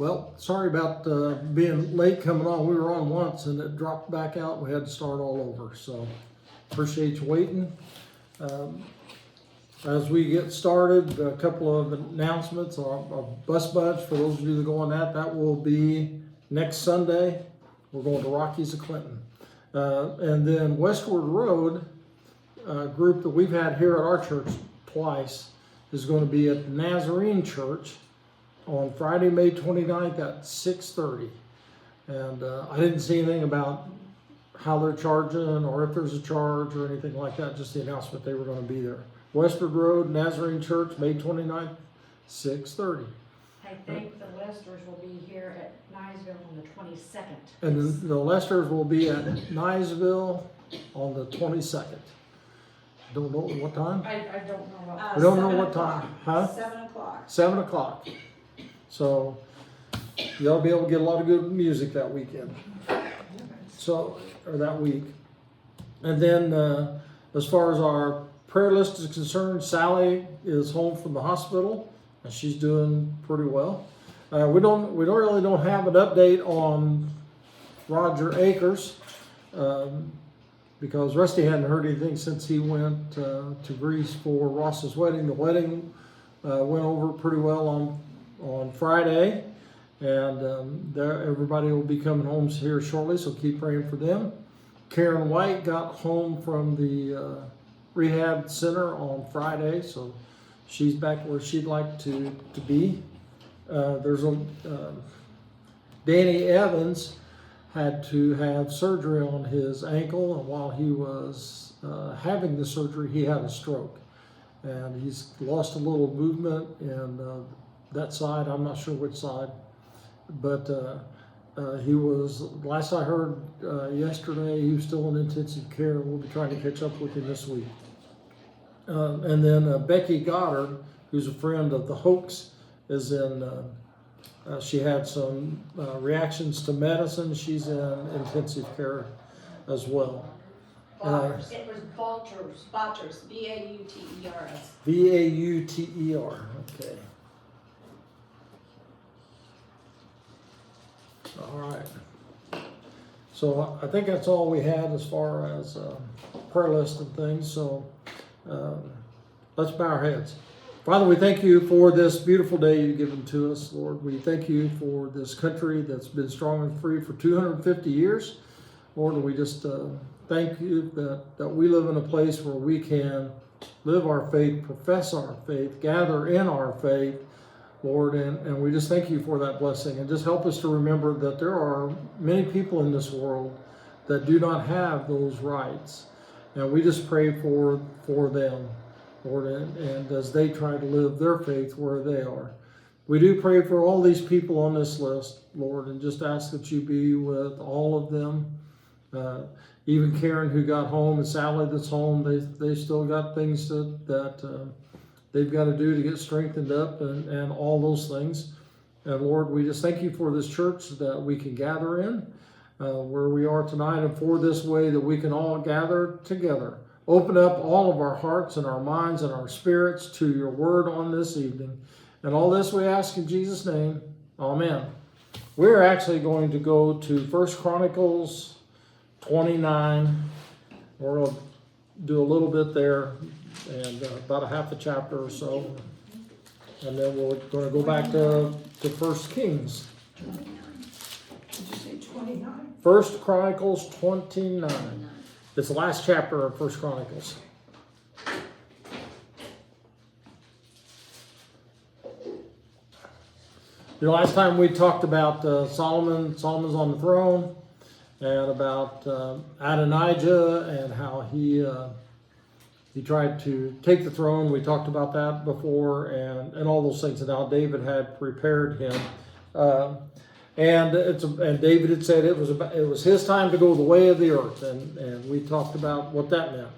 Well, sorry about being late coming on. We were on once and it dropped back out. We had to start all over. So appreciate you waiting. As we get started, a couple of announcements. Our bus bunch, for those of you that go on that will be next Sunday. We're going to Rockies of Clinton. And then Westward Road, a group that we've had here at our church twice, is going to be at the Nazarene Church on Friday, May 29th at 6:30. And I didn't see anything about how they're charging or if there's a charge or anything like that, just the announcement they were going to be there. Westward Road, Nazarene Church, May 29th, 6:30. I think the Lesters will be here at Niceville on the 22nd. And the Lesters will be at Niceville on the 22nd. Don't know what time? I don't know what. We don't know what time. Huh? 7 o'clock. 7 o'clock. So y'all be able to get a lot of good music that weekend. So, or that week. And then as far as our prayer list is concerned, Sally is home from the hospital and she's doing pretty well. We really don't have an update on Roger Akers because Rusty hadn't heard anything since he went to Greece for Ross's wedding. The wedding went over pretty well on Friday, and everybody will be coming home here shortly, so keep praying for them. Karen White got home from the rehab center on Friday, so she's back where she'd like to be. Danny Evans had to have surgery on his ankle, and while he was having the surgery, he had a stroke. And he's lost a little movement in that side. I'm not sure which side, but he was, last I heard yesterday, he was still in intensive care. We'll be trying to catch up with him this week. And then Becky Goddard, who's a friend of the Hoax, is in, she had some reactions to medicine. She's in intensive care as well. Bauters. It was Bauters, B-A-U-T-E-R-S. V-A-U-T-E-R, okay. All right. So I think that's all we had as far as prayer list and things. So let's bow our heads. Father, we thank you for this beautiful day you've given to us, Lord. We thank you for this country that's been strong and free for 250 years. Lord, we just thank you that we live in a place where we can live our faith, profess our faith, gather in our faith, Lord, and we just thank you for that blessing. And just help us to remember that there are many people in this world that do not have those rights. And we just pray for them, Lord, and as they try to live their faith where they are. We do pray for all these people on this list, Lord, and just ask that you be with all of them. Even Karen, who got home, and Sally that's home, they still got things that they've got to do to get strengthened up and all those things. And Lord, we just thank you for this church that we can gather in, where we are tonight, and for this way that we can all gather together. Open up all of our hearts and our minds and our spirits to your word on this evening. And all this we ask in Jesus' name. Amen. We're actually going to go to 1 Chronicles 29. We're going to do a little bit there and about a half a chapter or so. And then we're going to go back to 1 Kings. 29. Did you say 29? 1 Chronicles 29. It's the last chapter of 1 Chronicles. Last time we talked about Solomon's on the throne, and about Adonijah and how he tried to take the throne. We talked about that before, and all those things, and how David had prepared him. And David had said it was his time to go the way of the earth, and we talked about what that meant.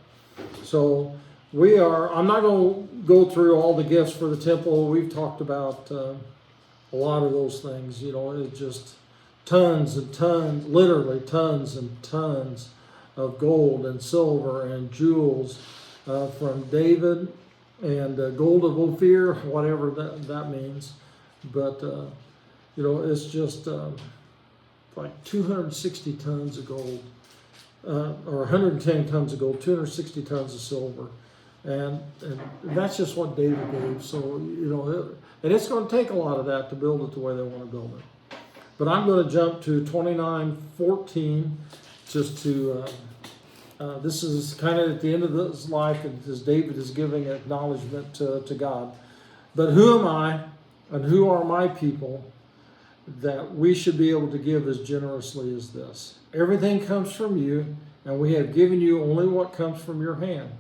So I'm not going to go through all the gifts for the temple. We've talked about a lot of those things. It's just tons and tons, literally tons and tons of gold and silver and jewels from David, and gold of Ophir, whatever that means. But It's just like 260 tons of gold, or 110 tons of gold, 260 tons of silver. And that's just what David gave. So, and it's going to take a lot of that to build it the way they want to build it. But I'm going to jump to 29:14, just to, this is kind of at the end of his life, and as David is giving acknowledgement to God. But who am I and who are my people that we should be able to give as generously as this? Everything comes from you, and we have given you only what comes from your hand.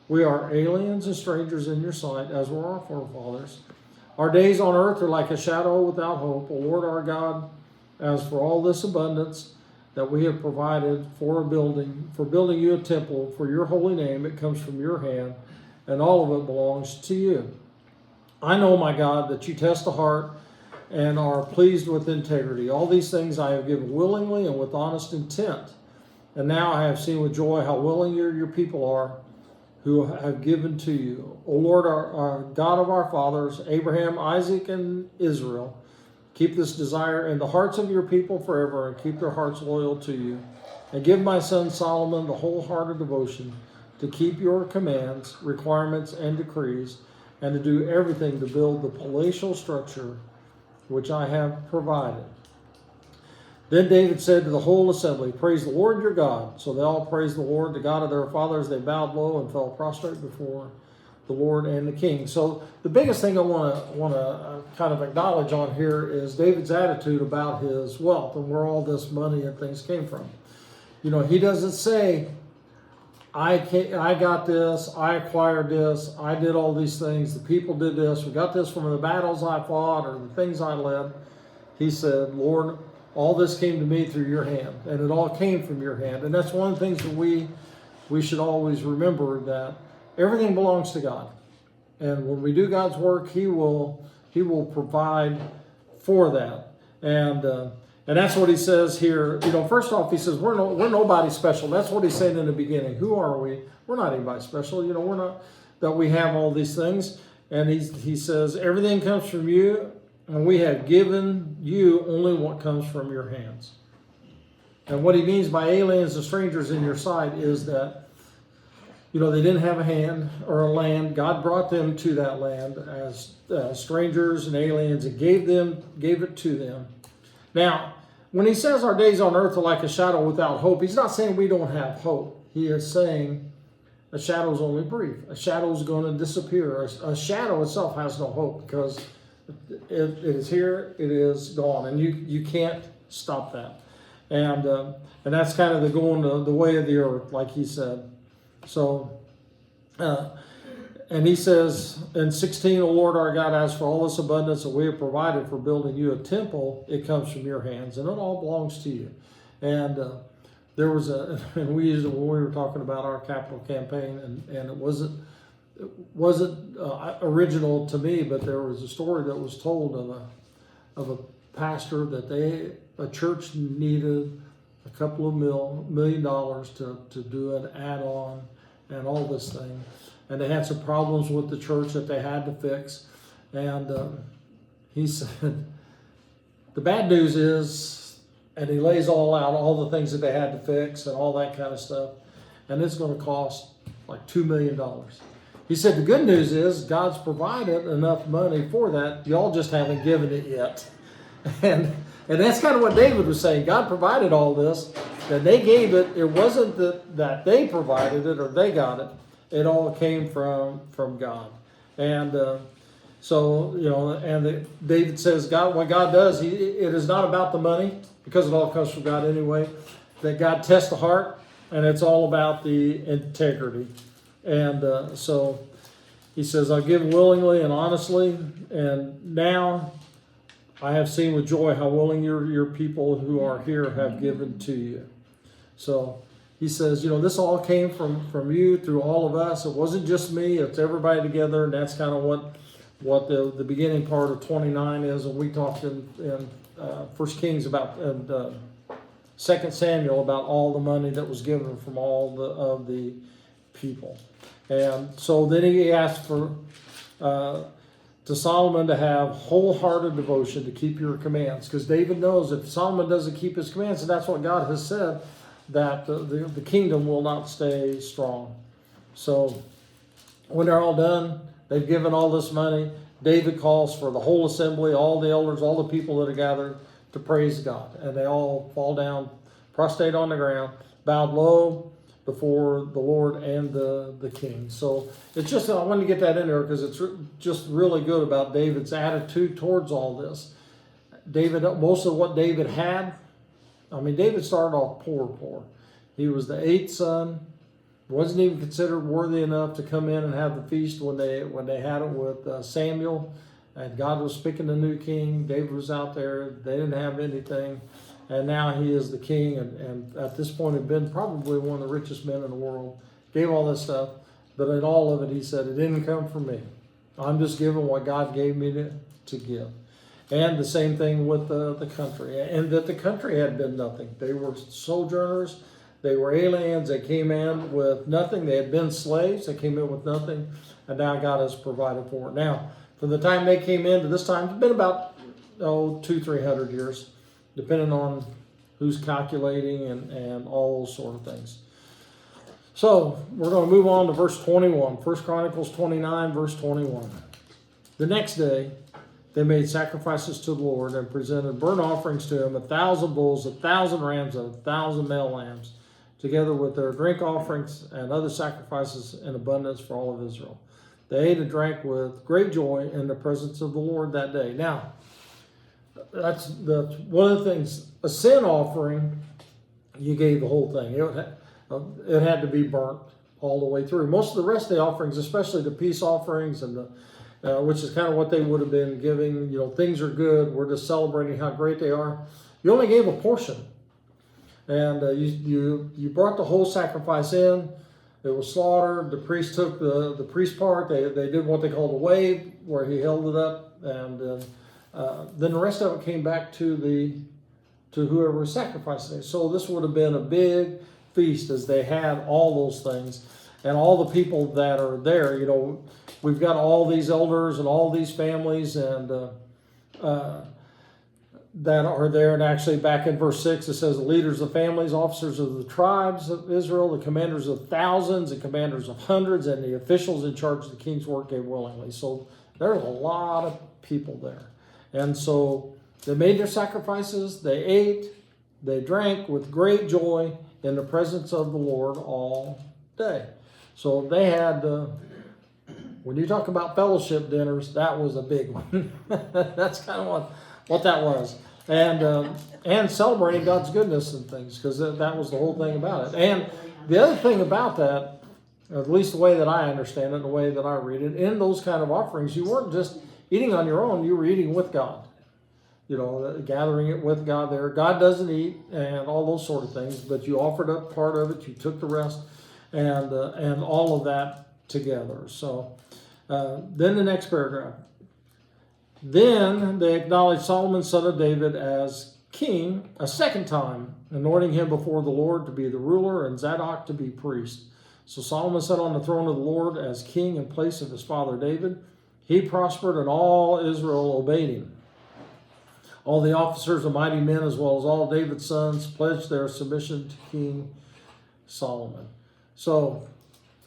We are aliens and strangers in your sight, as were our forefathers. Our days on earth are like a shadow without hope. O Lord our God, as for all this abundance that we have provided for building you a temple for your holy name, it comes from your hand, and all of it belongs to you. I know, my God, that you test the heart and are pleased with integrity. All these things I have given willingly and with honest intent. And now I have seen with joy how willing your people are who have given to you. O Lord, our God of our fathers, Abraham, Isaac, and Israel, keep this desire in the hearts of your people forever, and keep their hearts loyal to you. And give my son Solomon the wholehearted devotion to keep your commands, requirements, and decrees, and to do everything to build the palatial structure which I have provided. Then David said to the whole assembly, Praise the Lord your God. So they all praised the Lord, the God of their fathers. They bowed low and fell prostrate before the Lord and the king. So the biggest thing I want to kind of acknowledge on here is David's attitude about his wealth and where all this money and things came from. He doesn't say, I got this, I acquired this, I did all these things, the people did this, we got this from the battles I fought or the things I led. He said, Lord, all this came to me through your hand, and it all came from your hand. And that's one of the things that we should always remember, that everything belongs to God. And when we do God's work, He will provide for that. And that's what he says here. First off, he says, we're nobody special. That's what he's saying in the beginning. Who are we? We're not anybody special. We're not that we have all these things. And he says, everything comes from you, and we have given you only what comes from your hands. And what he means by aliens and strangers in your sight is that, they didn't have a hand or a land. God brought them to that land as strangers and aliens, and gave it to them. Now, when he says our days on earth are like a shadow without hope, he's not saying we don't have hope. He is saying a shadow is only brief. A shadow is going to disappear. A shadow itself has no hope, because it is here, it is gone, and you can't stop that. And that's kind of the way of the earth, like he said. So, and he says in 16, O Lord our God, as for all this abundance that we have provided for building you a temple, it comes from your hands, and it all belongs to you. And there was and we used it when we were talking about our capital campaign, and it wasn't original to me, but there was a story that was told of a pastor that a church needed a couple of $1 million to do an add-on and all this thing. And they had some problems with the church that they had to fix. And he said, the bad news is, and he lays all out, all the things that they had to fix and all that kind of stuff. And it's going to cost like $2 million. He said, the good news is God's provided enough money for that. Y'all just haven't given it yet. And that's kind of what David was saying. God provided all this, and they gave it. It wasn't that they provided it or they got it. It all came from God. And David says, what God does, it is not about the money, because it all comes from God anyway, that God tests the heart, and it's all about the integrity. And so he says, I give willingly and honestly, and now I have seen with joy how willing your people who are here have given to you. So he says, this all came from you through all of us. It wasn't just me, it's everybody together. And that's kind of what the beginning part of 29 is. And we talked in 1 Kings about, and 2 Samuel about all the money that was given from all of the people. And so then he asked for to Solomon to have wholehearted devotion to keep your commands. Because David knows if Solomon doesn't keep his commands, and that's what God has said, that the kingdom will not stay strong. So when they're all done, they've given all this money. David calls for the whole assembly, all the elders, all the people that are gathered to praise God. And they all fall down, prostrate on the ground, bowed low before the Lord and the king. So it's just, I wanted to get that in there because it's just really good about David's attitude towards all this. Most of what David had, David started off poor. He was the 8th son, wasn't even considered worthy enough to come in and have the feast when they had it with Samuel, and God was picking a new king. David was out there. They didn't have anything, and now he is the king, and at this point had been probably one of the richest men in the world. Gave all this stuff, but in all of it, he said, it didn't come from me. I'm just giving what God gave me to give. And the same thing with the country, and that the country had been nothing. They were sojourners, they were aliens, they came in with nothing. They had been slaves, they came in with nothing, and now God has provided for it. Now, from the time they came in to this time, it's been about 200-300 years, depending on who's calculating and all those sort of things. So we're going to move on to verse 21, 1 Chronicles 29, verse 21. The next day, they made sacrifices to the Lord and presented burnt offerings to him, 1,000 bulls, 1,000 rams, and 1,000 male lambs, together with their drink offerings and other sacrifices in abundance for all of Israel. They ate and drank with great joy in the presence of the Lord that day. Now, that's one of the things. A sin offering, you gave the whole thing. It had to be burnt all the way through. Most of the rest of the offerings, especially the peace offerings and which is kind of what they would have been giving. Things are good. We're just celebrating how great they are. You only gave a portion, and you brought the whole sacrifice in. It was slaughtered. The priest took the priest part. They did what they called a wave, where he held it up, and then the rest of it came back to whoever was sacrificing it. So this would have been a big feast as they had all those things, and all the people that are there. We've got all these elders and all these families and that are there. And actually back in verse 6, it says the leaders of families, officers of the tribes of Israel, the commanders of thousands and commanders of hundreds, and the officials in charge of the king's work gave willingly. So there's a lot of people there. And so they made their sacrifices, they ate, they drank with great joy in the presence of the Lord all day. So they had... when you talk about fellowship dinners, that was a big one. That's kind of what that was. And celebrating God's goodness and things, because that was the whole thing about it. And the other thing about that, at least the way that I understand it, the way that I read it, in those kind of offerings, you weren't just eating on your own, you were eating with God. Gathering it with God there. God doesn't eat and all those sort of things, but you offered up part of it, you took the rest, and all of that together. So then the next paragraph. Then they acknowledged Solomon, son of David, as king a second time, anointing him before the Lord to be the ruler and Zadok to be priest. So Solomon sat on the throne of the Lord as king in place of his father David. He prospered and all Israel obeyed him. All the officers and mighty men, as well as all David's sons, pledged their submission to King Solomon. So,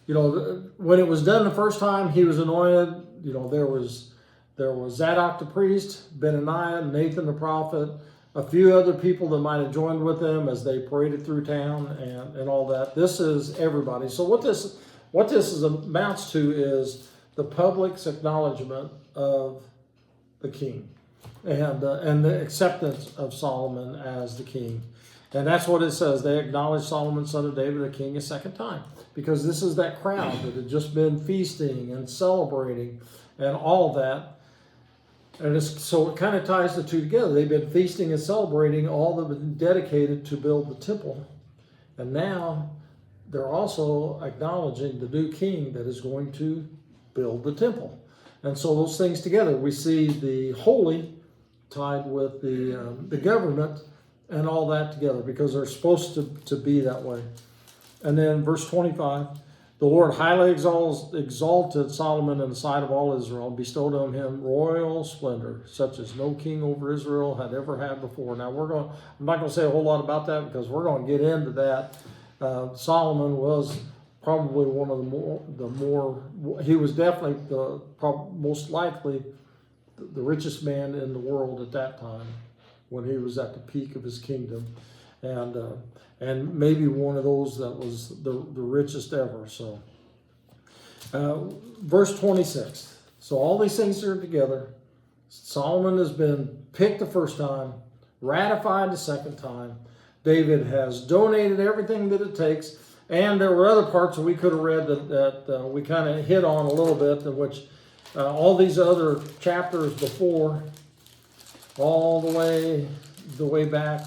when it was done the first time, he was anointed. There was Zadok the priest, Benaniah, Nathan the prophet, a few other people that might have joined with them as they paraded through town and all that. This is everybody. So what this amounts to is the public's acknowledgement of the king and the acceptance of Solomon as the king. And that's what it says. They acknowledged Solomon, son of David, the king, a second time. Because this is that crowd that had just been feasting and celebrating and all that. And so it kind of ties the two together. They've been feasting and celebrating, all that been dedicated to build the temple. And now they're also acknowledging the new king that is going to build the temple. And so those things together, we see the holy tied with the government and all that together, because they're supposed to be that way. And then verse 25, The Lord highly exalted Solomon in the sight of all Israel, and bestowed on him royal splendor, such as no king over Israel had ever had before. Now I'm not going to say a whole lot about that because we're going to get into that. Solomon was probably one of he was definitely most likely the richest man in the world at that time when he was at the peak of his kingdom. And maybe one of those that was the richest ever. So, verse 26. So all these things are together. Solomon has been picked the first time, ratified the second time. David has donated everything that it takes. And there were other parts that we could have read that we kind of hit on a little bit, in which all these other chapters before, all the way back,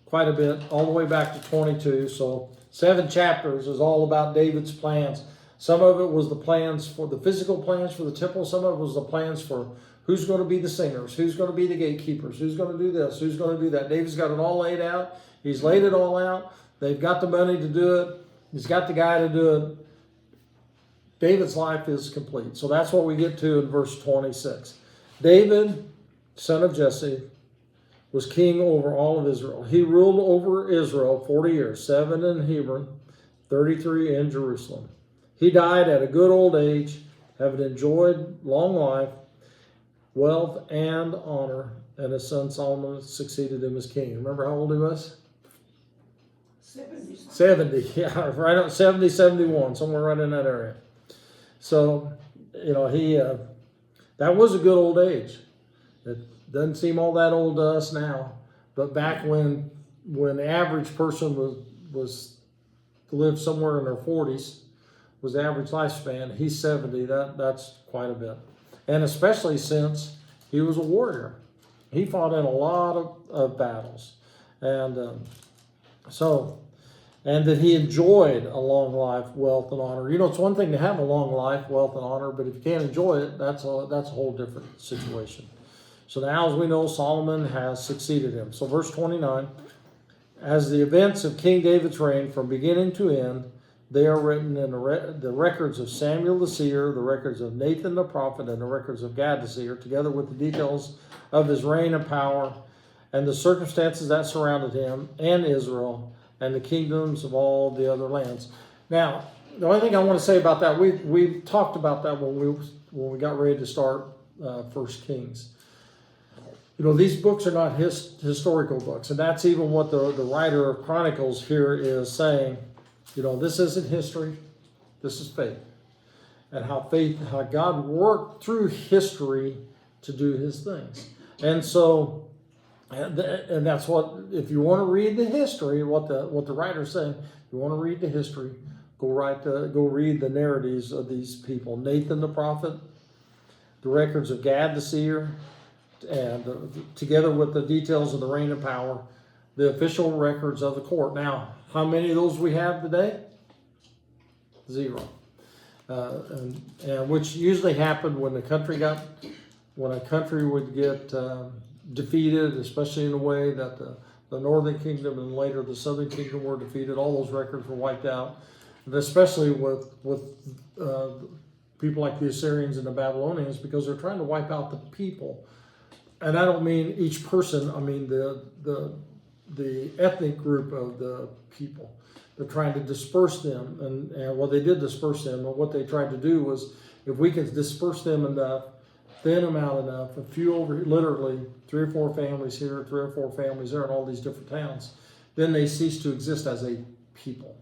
quite a bit, all the way back to 22. So 7 chapters is all about David's plans. Some of it was the plans for the physical plans for the temple. Some of it was the plans for who's going to be the singers, who's going to be the gatekeepers, who's going to do this, who's going to do that. David's got it all laid out. He's laid it all out. They've got the money to do it. He's got the guy to do it. David's life is complete. So that's what we get to in verse 26. David, son of Jesse, was king over all of Israel. He ruled over Israel 40 years, 7 in Hebron, 33 in Jerusalem. He died at a good old age, having enjoyed long life, wealth, and honor, and his son Solomon succeeded him as king. Remember how old he was? 70, yeah, right on 70, 71, somewhere right in that area. So, he that was a good old age. It doesn't seem all that old to us now, but back when the average person was lived somewhere in their 40s, was the average lifespan. He's 70. That's quite a bit, and especially since he was a warrior, he fought in a lot of battles, and and that he enjoyed a long life, wealth, and honor. It's one thing to have a long life, wealth, and honor, but if you can't enjoy it, that's a whole different situation. So now, as we know, Solomon has succeeded him. So verse 29, as the events of King David's reign from beginning to end, they are written in the records of Samuel the seer, the records of Nathan the prophet, and the records of Gad the seer, together with the details of his reign and power, and the circumstances that surrounded him and Israel, and the kingdoms of all the other lands. Now, the only thing I want to say about that, we talked about that when we got ready to start First Kings. These books are not historical books, and that's even what the writer of Chronicles here is saying. This isn't history, this is faith, and how God worked through history to do His things, and so. And that's what, if you want to read the history, what the writer's saying, if you want to read the history, go read the narratives of these people. Nathan the prophet, the records of Gad the seer, and together with the details of the reign and power, the official records of the court. Now, how many of those we have today? 0. And which usually happened when a country would get defeated, especially in the way that the northern kingdom and later the southern kingdom were defeated. All those records were wiped out, and especially with people like the Assyrians and the Babylonians, because they're trying to wipe out the people. And I don't mean each person, I mean the ethnic group of the people. They're trying to disperse them, and well, they did disperse them, but what they tried to do was, if we can disperse them enough, thin them out enough, a few over, literally 3 or 4 families here, 3 or 4 families there in all these different towns, then they cease to exist as a people.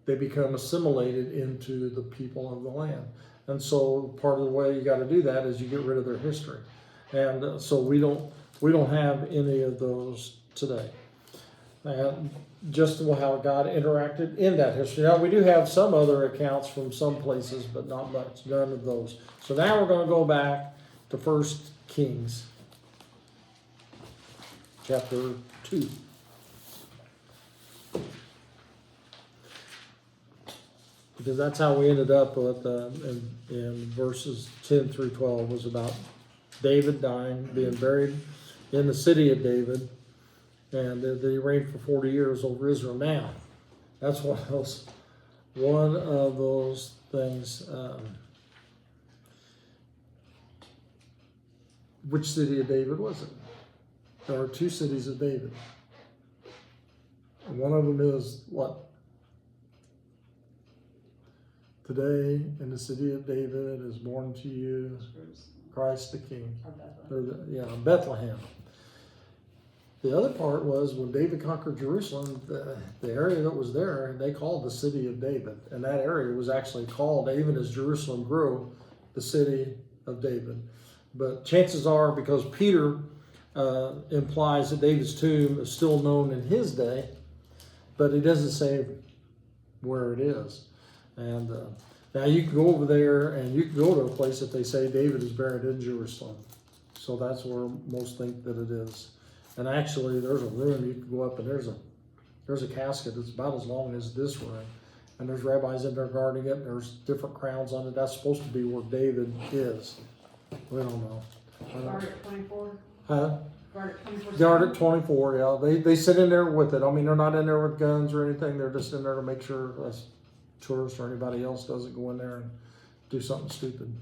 They become assimilated into the people of the land. And so part of the way you got to do that is you get rid of their history. And so we don't have any of those today. And just how God interacted in that history. Now, we do have some other accounts from some places, but not much, none of those. So now we're going to go back to 1 Kings, chapter 2. Because that's how we ended up with in verses 10 through 12 was about David dying, being buried in the city of David, and that he reigned for 40 years over Israel. Now, that's one of those one of those things. Which city of David was it? There are two cities of David. And one of them is what? Today in the city of David is born to you Christ the King. Bethlehem. The other part was when David conquered Jerusalem, the area that was there, they called the city of David. And that area was actually called, even as Jerusalem grew, the city of David. But chances are, because Peter implies that David's tomb is still known in his day, but he doesn't say where it is. And now you can go over there and you can go to a place that they say David is buried in Jerusalem. So that's where most think that it is. And actually, there's a room you can go up and there's a casket that's about as long as this room. And there's rabbis in there guarding it. And there's different crowns on it. That's supposed to be where David is. We don't know. Guard at 24? Huh? Guard at 24? Guard at 24, yeah. They sit in there with it. I mean, they're not in there with guns or anything. They're just in there to make sure us tourists or anybody else doesn't go in there and do something stupid.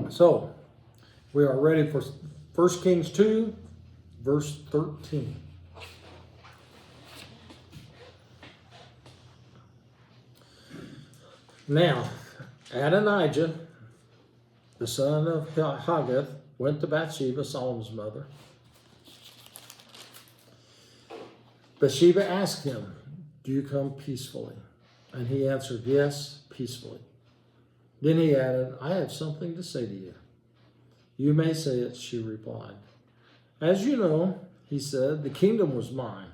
So, we are ready for 1 Kings 2, verse 13. Now, Adonijah, the son of Haggith, went to Bathsheba, Solomon's mother. Bathsheba asked him, "Do you come peacefully?" And he answered, "Yes, peacefully." Then he added, "I have something to say to you." "You may say it," she replied. "As you know," he said, "the kingdom was mine.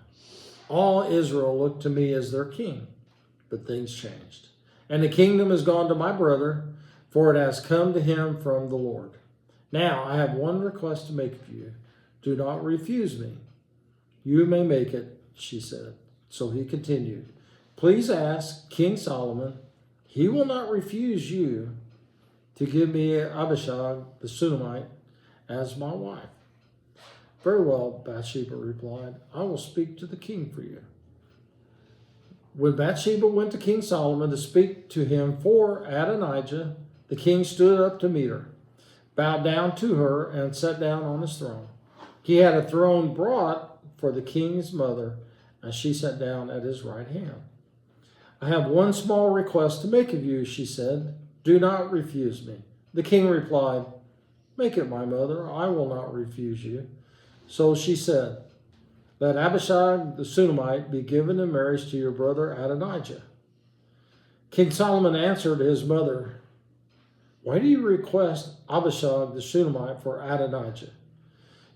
All Israel looked to me as their king. But things changed. And the kingdom has gone to my brother, for it has come to him from the Lord. Now I have one request to make of you. Do not refuse me." "You may make it," she said. So he continued, "Please ask King Solomon. He will not refuse you to give me Abishag the Shunammite as my wife." "Very well," Bathsheba replied. "I will speak to the king for you." When Bathsheba went to King Solomon to speak to him for Adonijah, the king stood up to meet her, bowed down to her, and sat down on his throne. He had a throne brought for the king's mother, and she sat down at his right hand. "I have one small request to make of you," she said. "Do not refuse me." The king replied, "Make it, my mother. I will not refuse you." So she said, "Let Abishag the Shunammite be given in marriage to your brother Adonijah." King Solomon answered his mother, "Why do you request Abishag the Shunammite for Adonijah?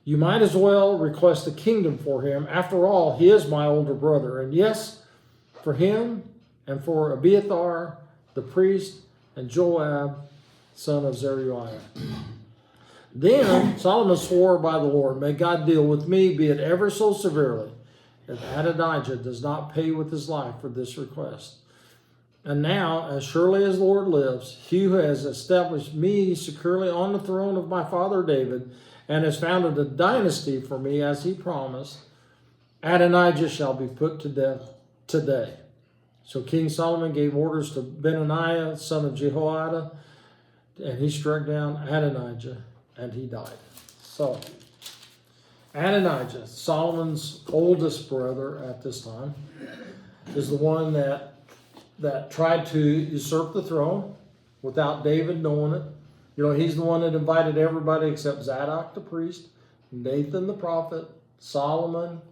You might as well request a kingdom for him. After all, he is my older brother. And yes, for him and for Abiathar the priest and Joab, son of Zeruiah." Then Solomon swore by the Lord, "May God deal with me, be it ever so severely, if Adonijah does not pay with his life for this request. And now, as surely as the Lord lives, he who has established me securely on the throne of my father David, and has founded a dynasty for me as he promised, Adonijah shall be put to death today." So King Solomon gave orders to Benaiah, son of Jehoiada, and he struck down Adonijah, and he died. So, Adonijah, Solomon's oldest brother at this time, is the one that tried to usurp the throne without David knowing it. You know, he's the one that invited everybody except Zadok the priest, Nathan the prophet, Solomon,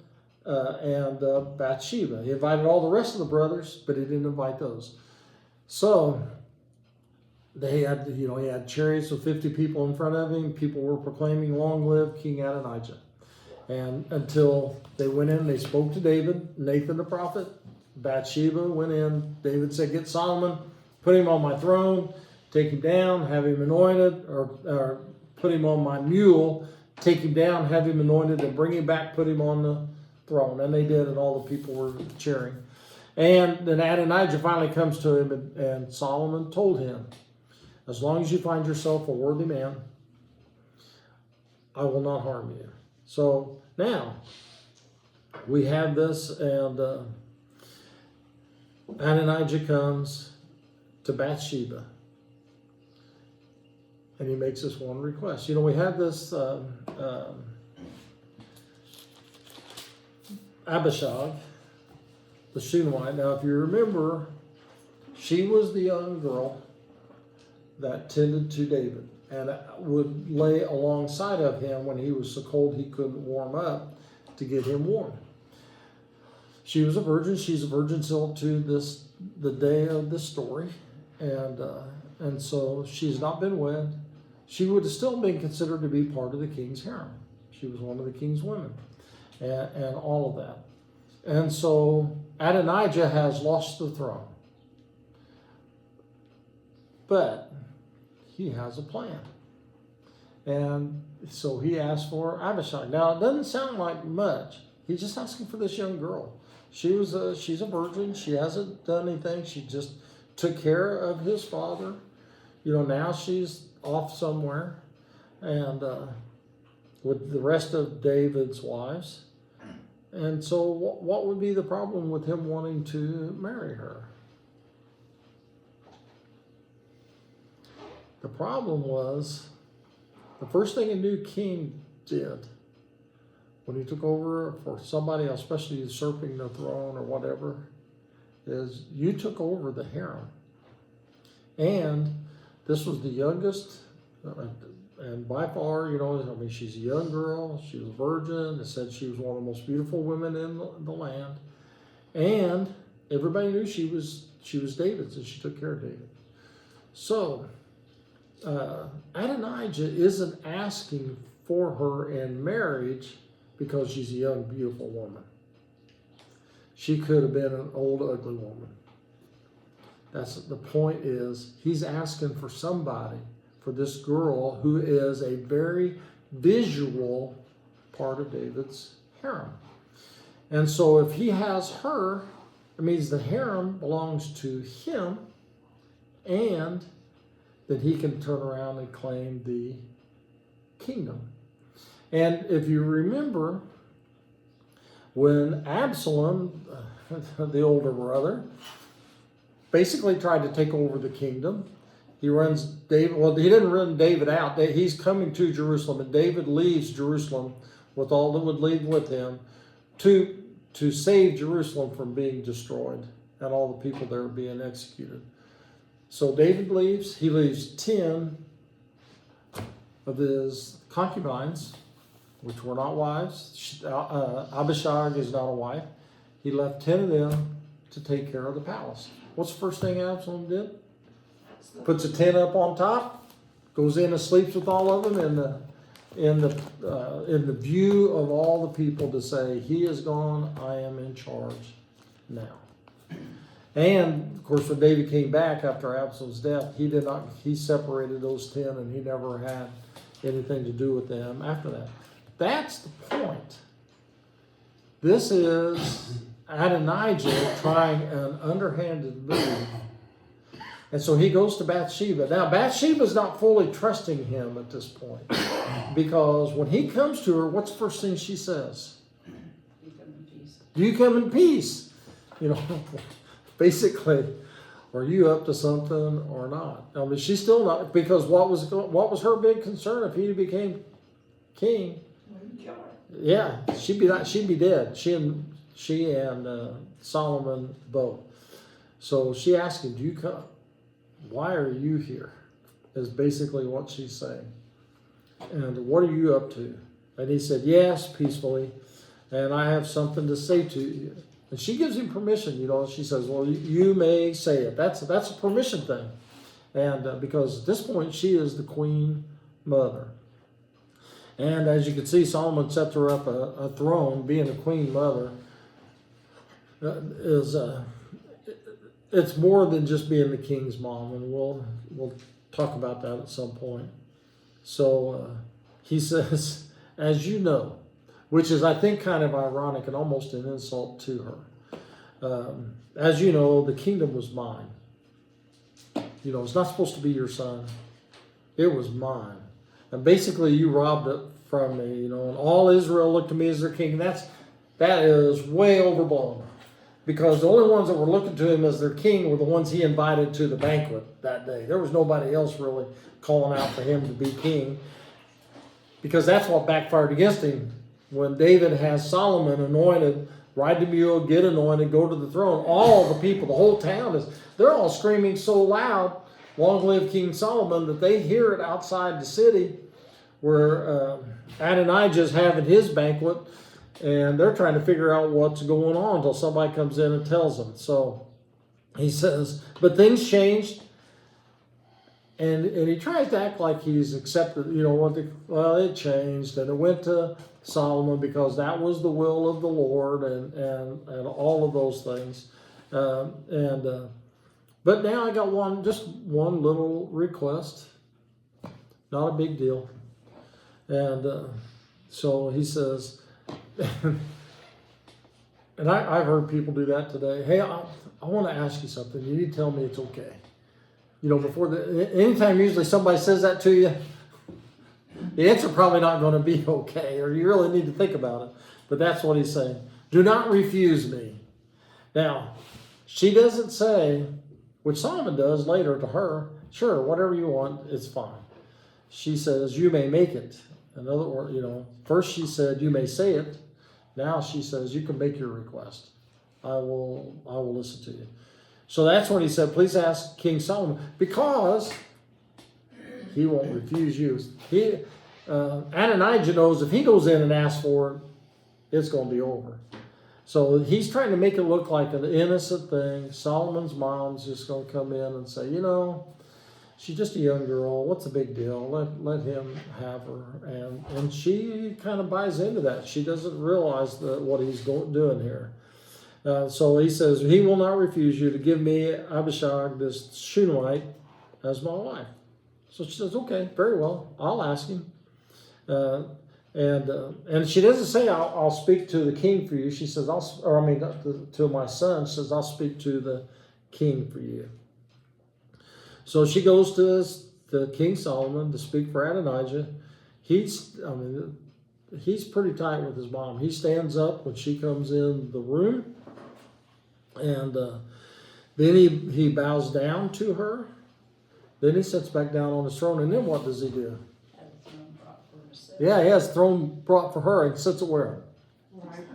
and Bathsheba. He invited all the rest of the brothers, but he didn't invite those. So he had chariots with 50 people in front of him. People were proclaiming, "Long live King Adonijah." And until they went in, they spoke to David, Nathan the prophet. Bathsheba went in. David said, "Get Solomon, put him on my throne, take him down, have him anointed, or put him on my mule, take him down, have him anointed, and bring him back, put him on the throne." And they did, and all the people were cheering. And then Adonijah finally comes to him, and Solomon told him, "As long as you find yourself a worthy man, I will not harm you." So now we have this, and Adonijah comes to Bathsheba, and he makes this one request. You know, we had this Abishag, the Shunammite. Now, if you remember, she was the young girl that tended to David and would lay alongside of him when he was so cold he couldn't warm up to get him warm. She was a virgin. She's a virgin still to the day of this story, and so she's not been wed. She would have still been considered to be part of the king's harem. She was one of the king's women, and all of that. And so Adonijah has lost the throne, but he has a plan. And so he asked for Abishag. Now, it doesn't sound like much. He's just asking for this young girl. She's a virgin. She hasn't done anything. She just took care of his father. You know, now she's off somewhere and with the rest of David's wives. And so what would be the problem with him wanting to marry her? The problem was the first thing a new king did when he took over for somebody else, especially usurping the throne or whatever, is you took over the harem. And this was the youngest, and by far, you know, I mean, she's a young girl, she was a virgin, it said she was one of the most beautiful women in the land, and everybody knew she was David's, and she took care of David. So, Adonijah isn't asking for her in marriage because she's a young, beautiful woman. She could have been an old, ugly woman. That's the point is, he's asking for somebody, for this girl who is a very visual part of David's harem. And so if he has her, it means the harem belongs to him, and that he can turn around and claim the kingdom. And if you remember, when Absalom, the older brother, basically tried to take over the kingdom, he runs David, well, he didn't run David out. He's coming to Jerusalem, and David leaves Jerusalem with all that would leave with him to save Jerusalem from being destroyed and all the people there being executed. So David leaves. He leaves 10 of his concubines, which were not wives. Abishag is not a wife. He left 10 of them to take care of the palace. What's the first thing Absalom did? Puts a tent up on top, goes in and sleeps with all of them in the view of all the people to say, he is gone, I am in charge now. And of course, when David came back after Absalom's death, he separated those 10 and he never had anything to do with them after that. That's the point. This is Adonijah trying an underhanded move. And so he goes to Bathsheba. Now, Bathsheba's not fully trusting him at this point. Because when he comes to her, what's the first thing she says? You come in peace. Do you come in peace? You know, basically, are you up to something or not? I mean, she's still not, because what was her big concern if he became king? Yeah, she'd be dead. She and Solomon both. So she asked him, do you come? Why are you here? Is basically what she's saying. And what are you up to? And he said, yes, peacefully. And I have something to say to you. And she gives him permission, you know. She says, well, you may say it. That's a permission thing. And because at this point, she is the queen mother. And as you can see, Solomon set her up a throne. Being a queen mother it's more than just being the king's mom, and we'll talk about that at some point. So he says, as you know, which is, I think, kind of ironic and almost an insult to her. As you know, the kingdom was mine. You know, it's not supposed to be your son. It was mine. And basically, you robbed it from me, you know, and all Israel looked to me as their king. That is way overblown. because the only ones that were looking to him as their king were the ones he invited to the banquet that day. There was nobody else really calling out for him to be king, because that's what backfired against him. When David has Solomon anointed, ride the mule, get anointed, go to the throne, all the people, the whole town they're all screaming so loud, long live King Solomon, that they hear it outside the city where Adonijah's having his banquet, and they're trying to figure out what's going on until somebody comes in and tells them. So he says, but things changed, and he tries to act like he's accepted, well, it changed, and it went to Solomon because that was the will of the Lord, and all of those things. But now I got just one little request, not a big deal. And so he says, and I've heard people do that today. Hey, I want to ask you something. You need to tell me it's okay. Anytime usually somebody says that to you, the answer probably not going to be okay, or you really need to think about it. But that's what he's saying. Do not refuse me. Now, she doesn't say, which Solomon does later to her, sure, whatever you want, it's fine. She says, you may make it. In other words, first she said, you may say it. Now she says, you can make your request. I will listen to you. So that's when he said, please ask King Solomon, because he won't refuse you. Adonijah knows if he goes in and asks for it, it's going to be over. So he's trying to make it look like an innocent thing. Solomon's mom's just going to come in and say, she's just a young girl. What's the big deal? Let him have her. And she kind of buys into that. She doesn't realize what he's doing here. So he says, he will not refuse you to give me Abishag, this Shunammite, as my wife. So she says, okay, very well. I'll ask him. And she doesn't say, I'll speak to the king for you. She says, to my son, she says, I'll speak to the king for you. So she goes to King Solomon to speak for Adonijah. He's pretty tight with his mom. He stands up when she comes in the room, and then he bows down to her. Then he sits back down on his throne, and then what does he do? Have a throne brought for her to sit. Yeah, he has a throne brought for her and sits it where? Right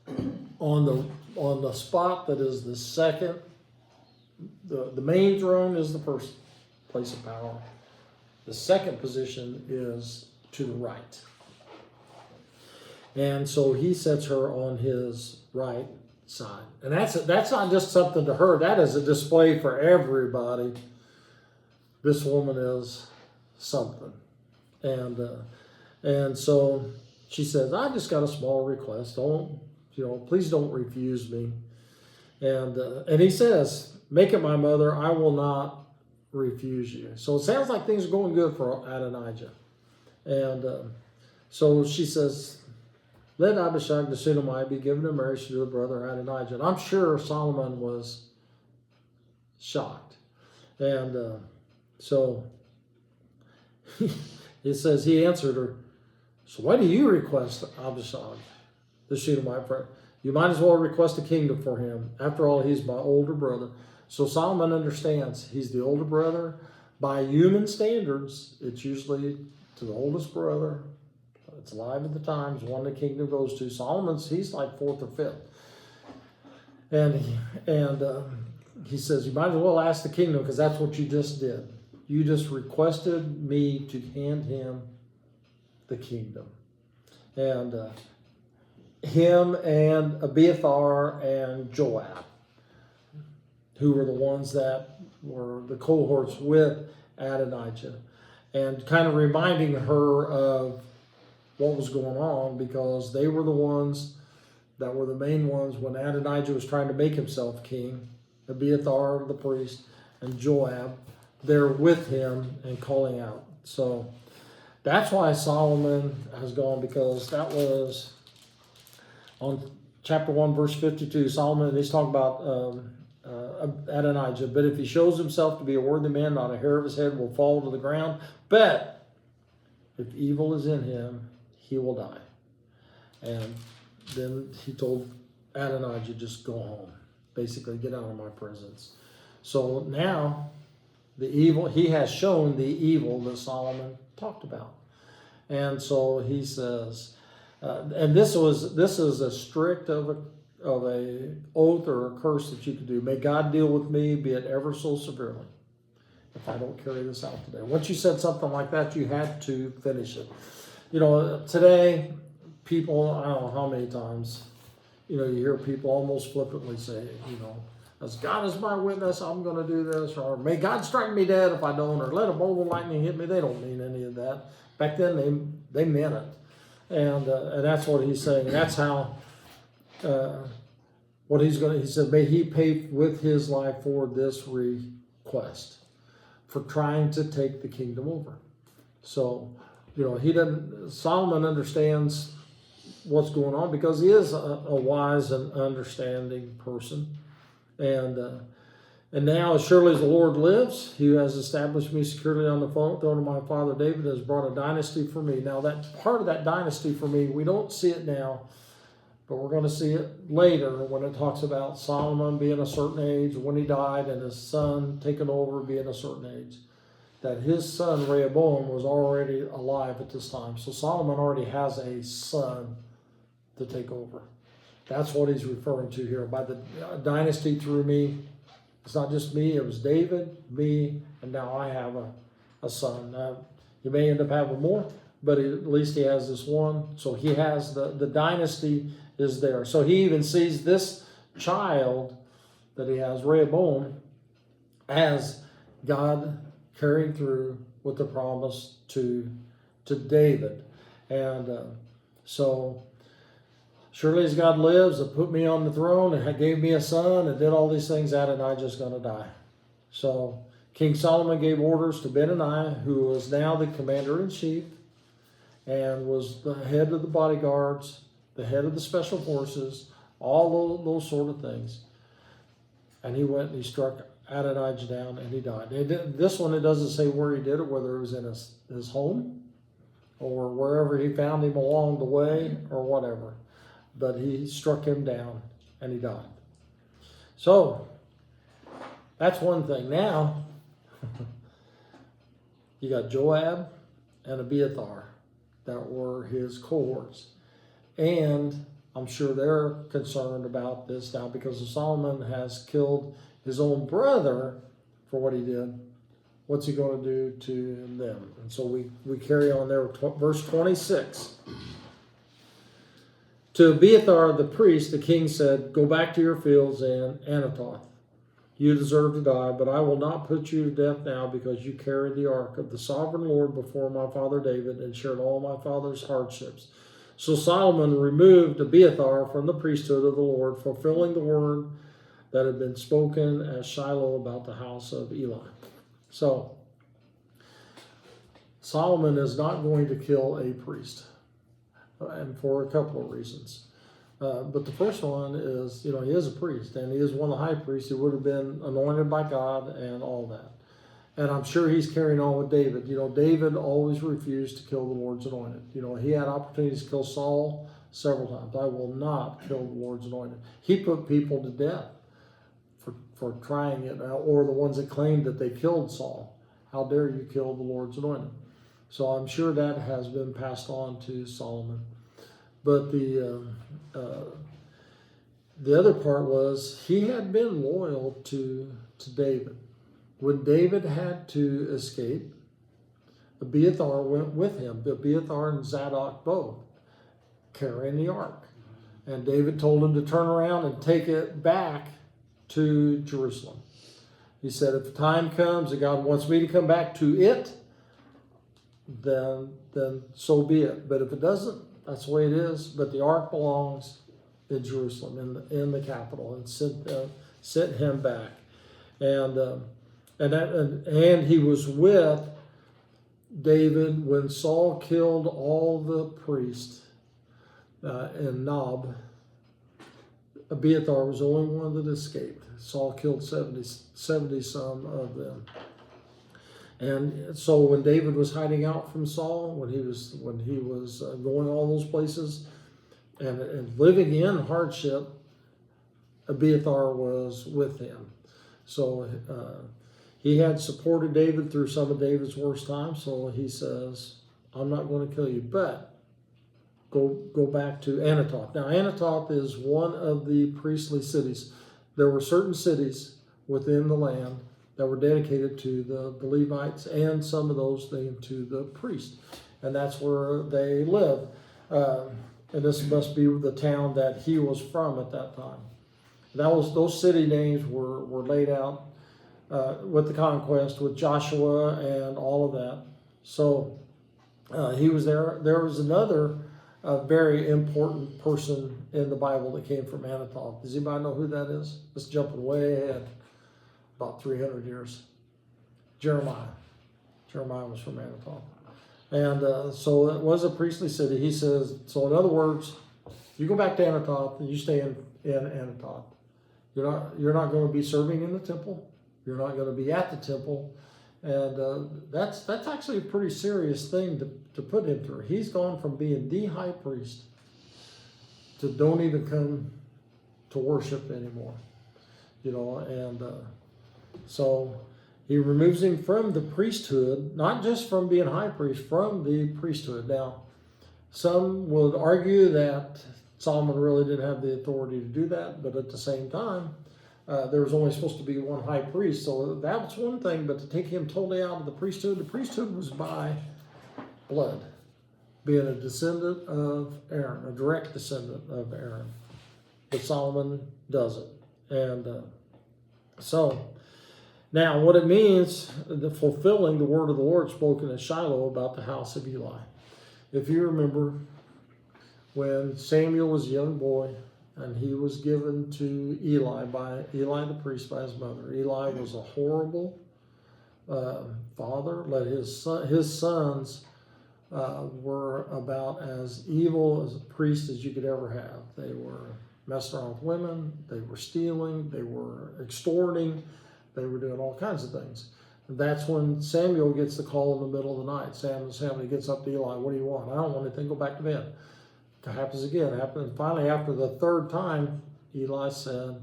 hand. On the spot that is the second. The main throne is the first place of power. The second position is to the right. And so he sets her on his right side. And that's not just something to her. That is a display for everybody. This woman is something. And so she says, I just got a small request. Please don't refuse me. And he says, make it my mother. I will not refuse you. So it sounds like things are going good for Adonijah. And so she says, let Abishag the Shunammite be given in marriage to her brother Adonijah. And I'm sure Solomon was shocked. And so it says he answered her, so why do you request Abishag the Shunammite? You might as well request a kingdom for him. After all, he's my older brother. So Solomon understands he's the older brother. By human standards, it's usually to the oldest brother. It's alive at the time. It's one the kingdom goes to. He's like fourth or fifth. And he says, you might as well ask the kingdom, because that's what you just did. You just requested me to hand him the kingdom. And him and Abiathar and Joab, who were the ones that were the cohorts with Adonijah, and kind of reminding her of what was going on, because they were the ones that were the main ones when Adonijah was trying to make himself king. Abiathar, the priest, and Joab, they're with him and calling out. So that's why Solomon has gone, because that was on chapter 1, verse 52. Solomon, he's talking about Adonijah. But if he shows himself to be a worthy man, not a hair of his head will fall to the ground. But if evil is in him, he will die. And then he told Adonijah, just go home. Basically, get out of my presence. So now, he has shown the evil that Solomon talked about. And so he says, and this is a strict of a oath or a curse that you could do. May God deal with me, be it ever so severely, if I don't carry this out today. Once you said something like that, you had to finish it. Today, people, I don't know how many times, you hear people almost flippantly say, as God is my witness, I'm going to do this, or may God strike me dead if I don't, or let a bolt of lightning hit me. They don't mean any of that. Back then, they meant it. And that's what he's saying. And that's how, he said, may he pay with his life for this request, for trying to take the kingdom over. So, Solomon understands what's going on because he is a wise and understanding person. And now, as surely as the Lord lives, he who has established me securely on the throne of my father David has brought a dynasty for me. Now, that part of that dynasty for me, we don't see it now, but we're going to see it later when it talks about Solomon being a certain age, when he died, and his son taking over being a certain age. That his son Rehoboam was already alive at this time. So Solomon already has a son to take over. That's what he's referring to here. By the dynasty through me, it's not just me, it was David, me, and now I have a son. He may end up having more, but at least he has this one. So he has the dynasty is there. So he even sees this child that he has, Rehoboam, as God carried through with the promise to David. And so surely as God lives and put me on the throne and gave me a son and did all these things, Adonijah's going to die. So King Solomon gave orders to Benaiah, who was now the commander-in-chief and was the head of the bodyguards, the head of the special forces, all those sort of things. And he went and he struck Adonijah down and he died. This one, it doesn't say where he did it, whether it was in his home or wherever he found him along the way or whatever. But he struck him down and he died. So that's one thing. Now you got Joab and Abiathar that were his cohorts. And I'm sure they're concerned about this now because Solomon has killed his own brother for what he did. What's he going to do to them? And so we carry on there, verse 26. To Abiathar the priest, the king said, go back to your fields in Anathoth. You deserve to die, but I will not put you to death now because you carried the ark of the sovereign Lord before my father David and shared all my father's hardships. So Solomon removed Abiathar from the priesthood of the Lord, fulfilling the word that had been spoken at Shiloh about the house of Eli. So Solomon is not going to kill a priest, and for a couple of reasons. But the first one is, he is a priest, and he is one of the high priests. He would have been anointed by God and all that. And I'm sure he's carrying on with David. David always refused to kill the Lord's anointed. He had opportunities to kill Saul several times. I will not kill the Lord's anointed. He put people to death for trying it, or the ones that claimed that they killed Saul. How dare you kill the Lord's anointed? So I'm sure that has been passed on to Solomon. But the other part was he had been loyal to David. When David had to escape, Abiathar went with him. Abiathar and Zadok both carrying the ark. And David told him to turn around and take it back to Jerusalem. He said, if the time comes that God wants me to come back to it, then so be it. But if it doesn't, that's the way it is. But the ark belongs in Jerusalem, in the capital, and sent him back. And he was with David when Saul killed all the priests in Nob. Abiathar was the only one that escaped. Saul killed 70 some of them. And so when David was hiding out from Saul, when he was going all those places and living in hardship, Abiathar was with him. So he had supported David through some of David's worst times. So he says, I'm not going to kill you, but go back to Anatoth. Now, Anatoth is one of the priestly cities. There were certain cities within the land that were dedicated to the Levites, and some of those things to the priests. And that's where they lived. And this must be the town that he was from at that time. Those city names were laid out with the conquest, with Joshua and all of that. So he was there. There was another very important person in the Bible that came from Anatoth. Does anybody know who that is? Let's jump way ahead, about 300 years. Jeremiah. Jeremiah was from Anatoth. And so it was a priestly city. He says, so in other words, you go back to Anatoth and you stay in Anatoth. You're not going to be serving in the temple. You're not going to be at the temple. And that's actually a pretty serious thing to put him through. He's gone from being the high priest to don't even come to worship anymore. And so he removes him from the priesthood, not just from being high priest, from the priesthood. Now, some would argue that Solomon really didn't have the authority to do that, but at the same time, there was only supposed to be one high priest, so that was one thing. But to take him totally out of the priesthood was by blood, being a descendant of Aaron, a direct descendant of Aaron. But Solomon doesn't. And so now what it means, the fulfilling the word of the Lord spoken at Shiloh about the house of Eli. If you remember, when Samuel was a young boy, and he was given to Eli by Eli the priest by his mother. Eli was a horrible father. His sons were about as evil as a priest as you could ever have. They were messing around with women. They were stealing. They were extorting. They were doing all kinds of things. And that's when Samuel gets the call in the middle of the night. Samuel gets up to Eli. What do you want? I don't want anything. Go back to bed. It happens again. And finally, after the third time, Eli said,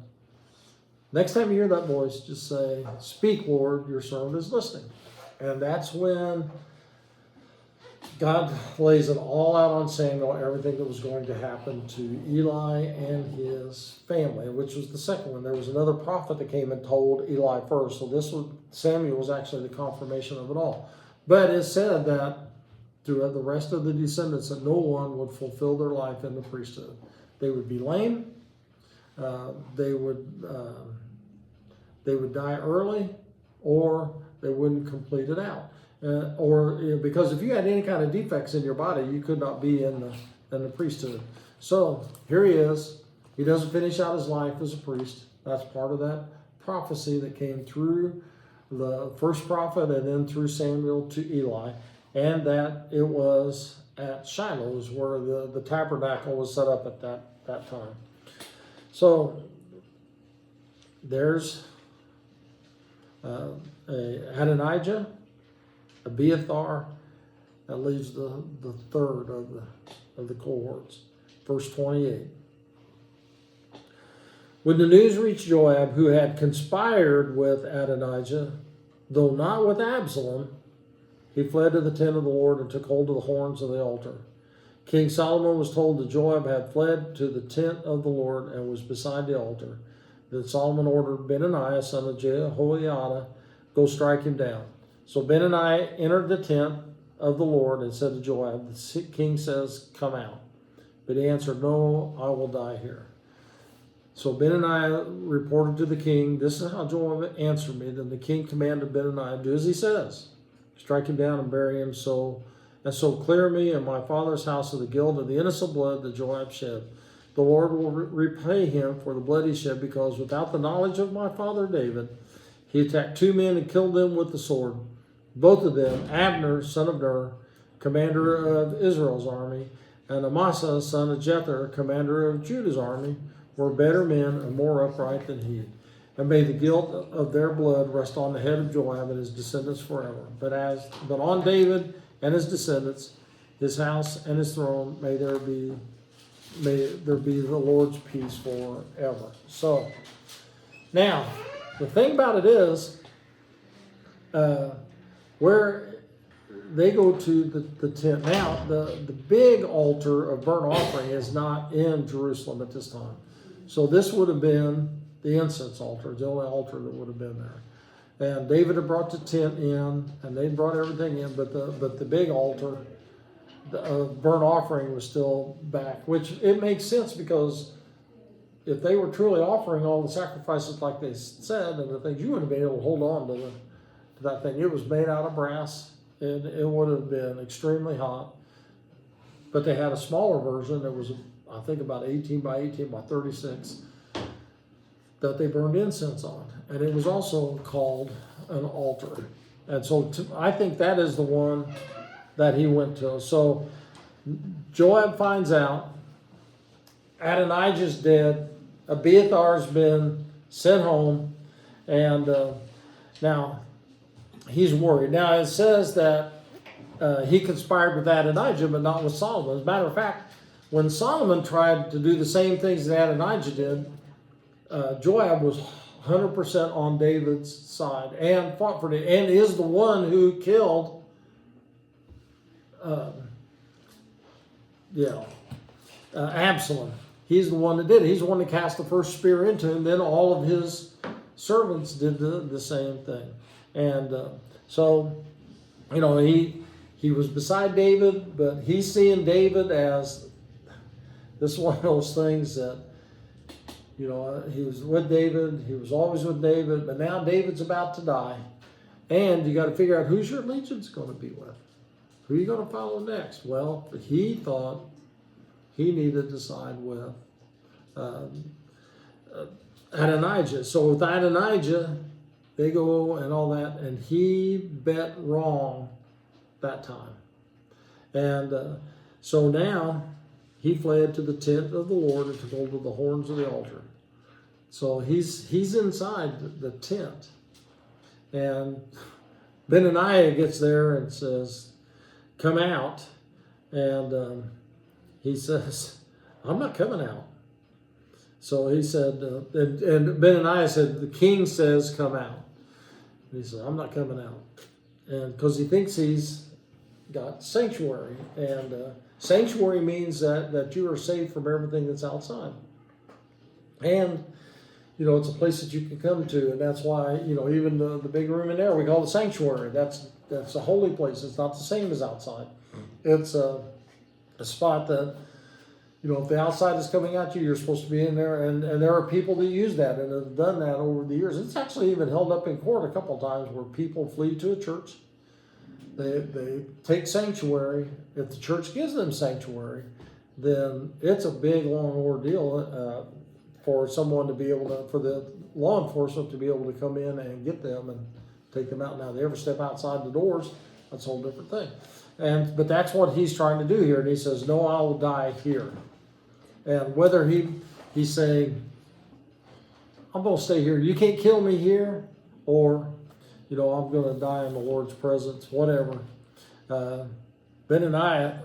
next time you hear that voice, just say, speak, Lord, your servant is listening. And that's when God lays it all out on Samuel, everything that was going to happen to Eli and his family, which was the second one. There was another prophet that came and told Eli first. So Samuel was actually the confirmation of it all. But it said that throughout the rest of the descendants, that no one would fulfill their life in the priesthood. They would be lame. They would die early, or they wouldn't complete it out. Because if you had any kind of defects in your body, you could not be in the priesthood. So here he is. He doesn't finish out his life as a priest. That's part of that prophecy that came through the first prophet and then through Samuel to Eli. And that it was at Shiloh where the tabernacle was set up at that time. So there's Adonijah, Abiathar. That leaves the third of the cohorts. Verse 28. When the news reached Joab, who had conspired with Adonijah, though not with Absalom, he fled to the tent of the Lord and took hold of the horns of the altar. King Solomon was told that Joab had fled to the tent of the Lord and was beside the altar. Then Solomon ordered Benaiah, son of Jehoiada, go strike him down. So Benaiah entered the tent of the Lord and said to Joab, the king says, come out. But he answered, no, I will die here. So Benaiah reported to the king, this is how Joab answered me. Then the king commanded Benaiah, do as he says. Strike him down and bury him, so clear me and my father's house of the guilt of the innocent blood that Joab shed. The Lord will repay him for the blood he shed, because without the knowledge of my father David, he attacked 2 men and killed them with the sword. Both of them, Abner, son of Ner, commander of Israel's army, and Amasa, son of Jether, commander of Judah's army, were better men and more upright than he. And may the guilt of their blood rest on the head of Joab and his descendants forever. But on David and his descendants, his house and his throne, may there be may there be the Lord's peace forever. So, now, the thing about it is, where they go to the tent. Now, the big altar of burnt offering is not in Jerusalem at this time. So this would have been the incense altar, the only altar that would have been there. And David had brought the tent in, and they brought everything in, but the big altar, the burnt offering was still back, which it makes sense because if they were truly offering all the sacrifices like they said and the things, you wouldn't have been able to hold on to that thing. It was made out of brass, and it would have been extremely hot. But they had a smaller version that was, I think, about 18 by 18 by 36 that they burned incense on. And it was also called an altar. And so I think that is the one that he went to. So Joab finds out Adonijah's dead, Abiathar's been sent home, and now he's worried. Now it says that he conspired with Adonijah, but not with Solomon. As a matter of fact, when Solomon tried to do the same things that Adonijah did, Joab was 100% on David's side and fought for it, and is the one who killed Absalom. He's the one that did it. He's the one that cast the first spear into him. Then all of his servants did the same thing. And so, you know, he was beside David, but he's seeing David as, this is one of those things that, you know, he was with David. He was always with David, but now David's about to die. And you got to figure out who's your allegiance going to be with. Who are you going to follow next? Well, he thought he needed to side with Adonijah. So with Adonijah, they go and all that, and he bet wrong that time. And so now he fled to the tent of the Lord and took hold of the horns of the altar. So he's inside the tent. And Benaniah gets there and says, "Come out." And he says, "I'm not coming out." So he said, and Benaniah said, "The king says, come out." And he said, "I'm not coming out." And because he thinks he's got sanctuary. And sanctuary means that you are safe from everything that's outside. And, you know, it's a place that you can come to. And that's why, you know, even the big room in there, we call it sanctuary. That's a holy place. It's not the same as outside. It's a spot that, you know, if the outside is coming at you, you're supposed to be in there. And there are people that use that and have done that over the years. It's actually even held up in court a couple of times where people flee to a church. They take sanctuary. If the church gives them sanctuary, then it's a big, long ordeal for someone to be able to, for the law enforcement to be able to come in and get them and take them out. Now, they ever step outside the doors, that's a whole different thing. But that's what he's trying to do here. And he says, "No, I will die here." And whether he's saying, "I'm going to stay here. You can't kill me here," or, you know, "I'm going to die in the Lord's presence," whatever. Benaniah,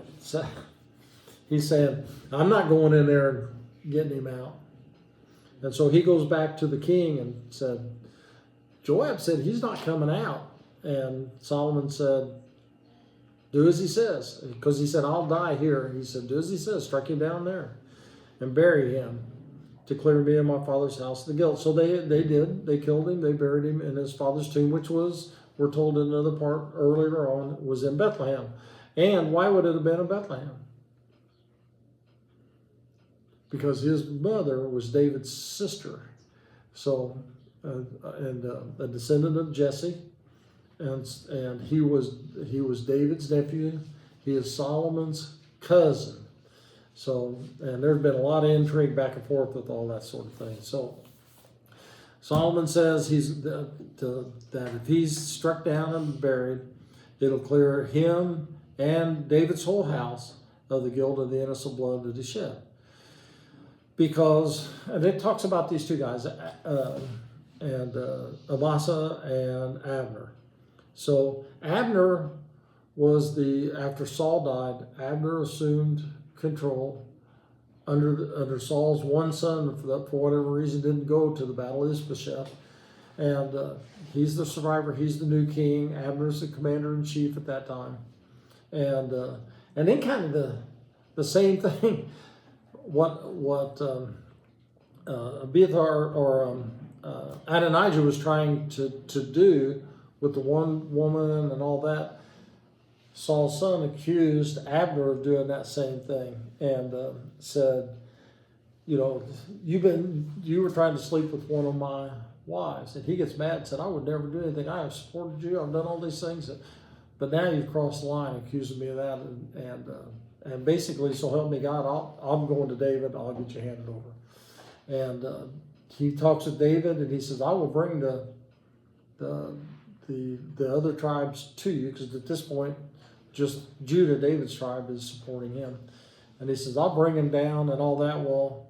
he's saying, "I'm not going in there and getting him out." And so he goes back to the king and said, "Joab said he's not coming out." And Solomon said, "Do as he says." Because he said, "I'll die here." He said, "Do as he says, strike him down there and bury him to clear me and my father's house the guilt." So they did. They killed him. They buried him in his father's tomb, which was, we're told in another part earlier on, was in Bethlehem. And why would it have been in Bethlehem? Because his mother was David's sister. So, a descendant of Jesse. And he was David's nephew. He is Solomon's cousin. So, and there's been a lot of intrigue back and forth with all that sort of thing. So, Solomon says that if he's struck down and buried, it'll clear him and David's whole house of the guilt of the innocent blood that he shed. Because, and it talks about these two guys, Amasa and Abner. So Abner was after Saul died, Abner assumed control under Saul's one son, for whatever reason, didn't go to the battle, Ishbosheth. And he's the survivor. He's the new king. Abner's the commander-in-chief at that time. And then kind of the same thing, what Abiathar or Adonijah was trying to do with the one woman and all that. Saul's son accused Abner of doing that same thing and said, you know, you were trying to sleep with one of my wives. And he gets mad and said, I would never do anything. I have supported you. I've done all these things. But now you've crossed the line, accusing me of that. And basically, so help me God, I'm going to David. I'll get you handed over. And he talks with David and he says, I will bring the other tribes to you, because at this point, just Judah, David's tribe, is supporting him. And he says, I'll bring him down and all that. Well,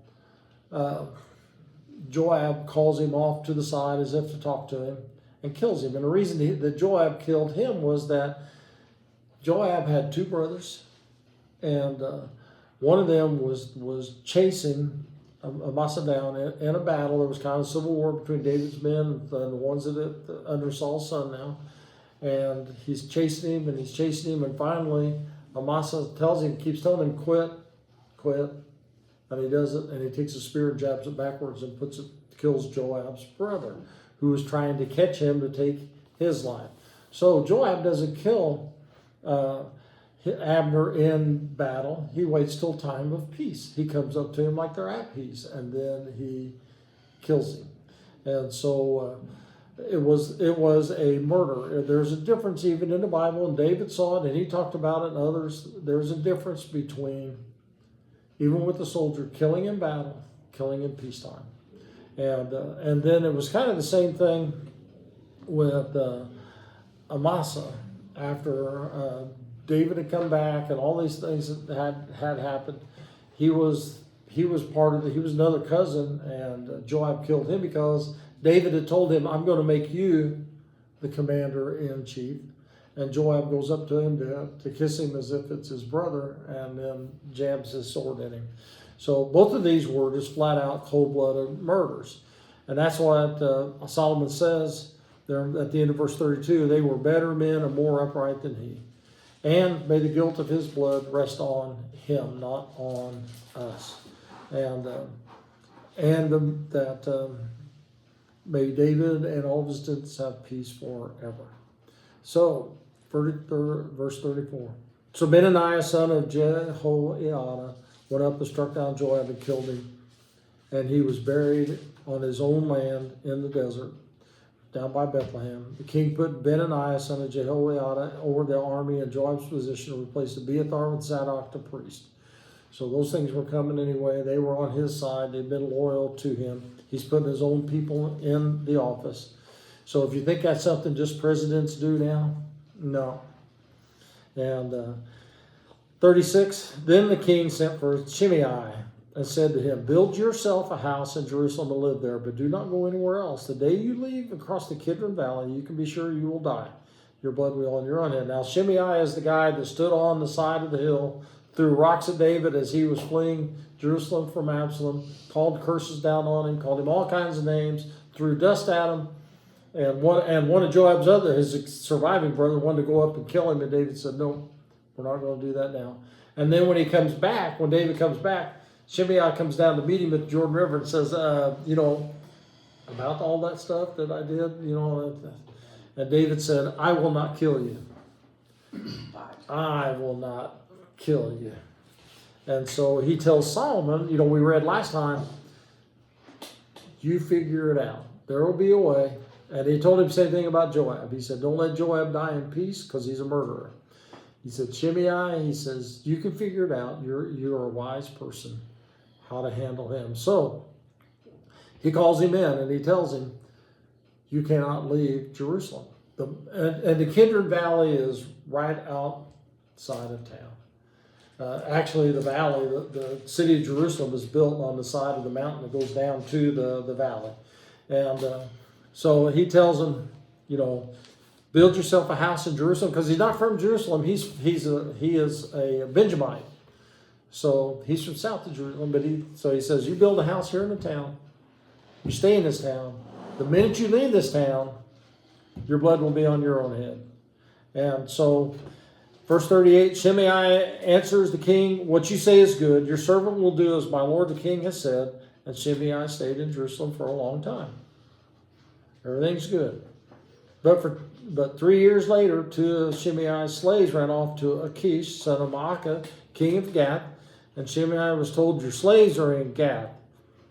Joab calls him off to the side as if to talk to him and kills him. And the reason that Joab killed him was that Joab had two brothers, and one of them was chasing Amasa down in a battle. There was kind of a civil war between David's men and the ones that under Saul's son now. And he's chasing him, and finally Amasa keeps telling him, quit. And he does it, and he takes a spear and jabs it backwards and kills Joab's brother, who was trying to catch him to take his life. So Joab doesn't kill Abner in battle. He waits till time of peace. He comes up to him like they're at peace, and then he kills him. And so it was a murder. There's a difference even in the Bible, and David saw it, and he talked about it, and others. There's a difference between, even with the soldier, killing in battle, killing in peacetime. And then it was kind of the same thing with Amasa after David had come back and all these things that had happened. He was another cousin, and Joab killed him because David had told him, I'm going to make you the commander-in-chief. And Joab goes up to him to kiss him as if it's his brother, and then jabs his sword in him. So both of these were just flat out cold-blooded murders. And that's what Solomon says there at the end of verse 32, they were better men and more upright than he. And may the guilt of his blood rest on him, not on us. May David and all his descendants have peace forever. So, verse 34. So Benaniah, son of Jehoiada, went up and struck down Joab and killed him. And he was buried on his own land in the desert, down by Bethlehem. The king put Benaniah, son of Jehoiada, over the army in Joab's position and replaced Abiathar with Zadok the priest. So those things were coming anyway. They were on his side. They'd been loyal to him. He's putting his own people in the office. So if you think that's something just presidents do now, no. And 36, then the king sent for Shimei and said to him, build yourself a house in Jerusalem and live there, but do not go anywhere else. The day you leave across the Kidron Valley, you can be sure you will die. Your blood will be on your own head. Now Shimei is the guy that stood on the side of the hill, threw rocks at David as he was fleeing Jerusalem from Absalom, called curses down on him, called him all kinds of names, threw dust at him. And one of Joab's his surviving brother, wanted to go up and kill him, and David said, no, we're not going to do that now. And then when David comes back, Shimei comes down to meet him at the Jordan River and says, about all that stuff that I did, and David said, I will not kill you. I will not kill you. And so he tells Solomon, we read last time, you figure it out. There will be a way. And he told him the same thing about Joab. He said, don't let Joab die in peace because he's a murderer. He said, Shimei, he says, you can figure it out. You're a wise person, how to handle him. So he calls him in and he tells him, you cannot leave Jerusalem. And the Kidron Valley is right outside of town. Actually, the valley, the city of Jerusalem is built on the side of the mountain that goes down to the valley. And so he tells him, build yourself a house in Jerusalem, because he's not from Jerusalem. He is a Benjamite. So he's from south of Jerusalem, but he says, you build a house here in the town. You stay in this town. The minute you leave this town, your blood will be on your own head. And so, verse 38, Shimei answers the king, what you say is good. Your servant will do as my lord the king has said. And Shimei stayed in Jerusalem for a long time. Everything's good. But 3 years later, two of Shimei's slaves ran off to Achish, son of Maacah, king of Gath. And Shimei was told, your slaves are in Gath.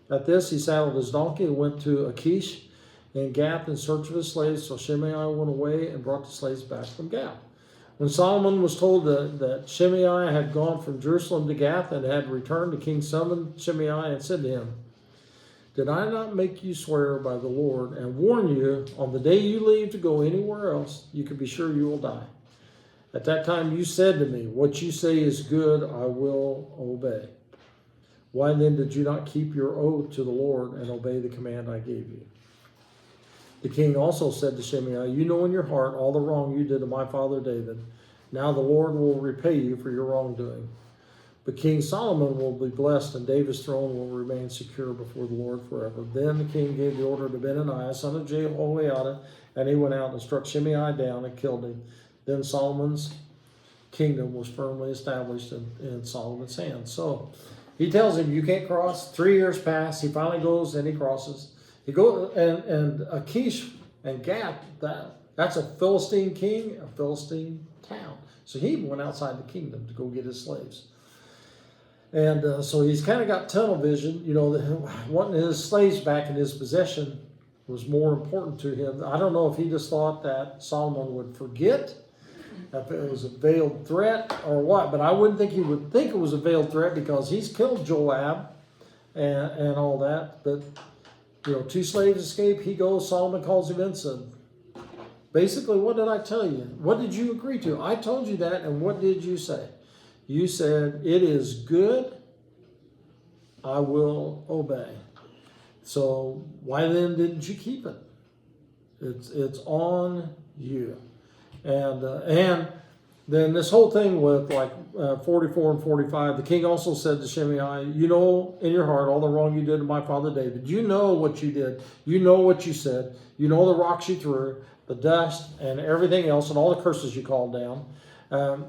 At this, he saddled his donkey and went to Achish in Gath in search of his slaves. So Shimei went away and brought the slaves back from Gath. When Solomon was told that Shimei had gone from Jerusalem to Gath and had returned, the king summoned Shimei and said to him, did I not make you swear by the Lord and warn you on the day you leave to go anywhere else, you can be sure you will die? At that time you said to me, what you say is good, I will obey. Why then did you not keep your oath to the Lord and obey the command I gave you? The king also said to Shimei, you know in your heart all the wrong you did to my father David. Now the Lord will repay you for your wrongdoing. But King Solomon will be blessed, and David's throne will remain secure before the Lord forever. Then the king gave the order to Benaiah, son of Jehoiada, and he went out and struck Shimei down and killed him. Then Solomon's kingdom was firmly established in Solomon's hands. So he tells him, you can't cross. 3 years pass. He finally goes and he crosses. He goes, and Achish and Gath, that's a Philistine king, a Philistine town. So he went outside the kingdom to go get his slaves. And so he's kind of got tunnel vision, wanting his slaves back in his possession was more important to him. I don't know if he just thought that Solomon would forget, if it was a veiled threat or what, but I wouldn't think he would think it was a veiled threat because he's killed Joab and all that. But, 2 slaves escape, he goes, Solomon calls him in and said, basically, what did I tell you? What did you agree to? I told you that, and what did you say? You said, it is good, I will obey. So why then didn't you keep it? It's on you. And then this whole thing with 44 and 45, the king also said to Shimei, you know in your heart all the wrong you did to my father David. You know what you did. You know what you said. You know the rocks you threw, the dust and everything else and all the curses you called down.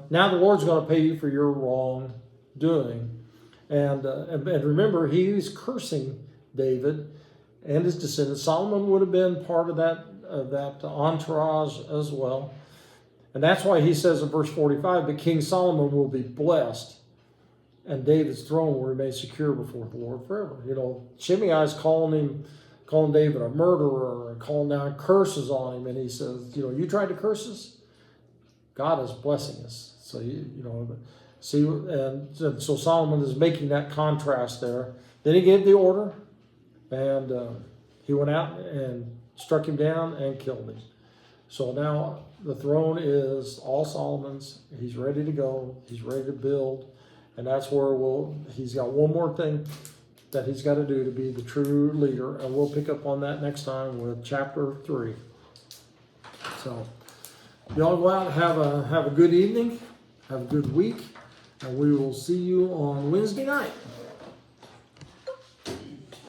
Now the Lord's going to pay you for your wrongdoing. And remember, he's cursing David and his descendants. Solomon would have been part of that entourage as well. And that's why he says in verse 45, but King Solomon will be blessed and David's throne will remain secure before the Lord forever. Shimei is calling David a murderer and calling down curses on him. And he says, you tried to curse us? God is blessing us. So, see, and so Solomon is making that contrast there. Then he gave the order, and he went out and struck him down and killed him. So now the throne is all Solomon's. He's ready to go. He's ready to build. And that's where he's got one more thing that he's got to do to be the true leader. And we'll pick up on that next time with chapter 3. So y'all go out and have a good evening, have a good week, and we will see you on Wednesday night.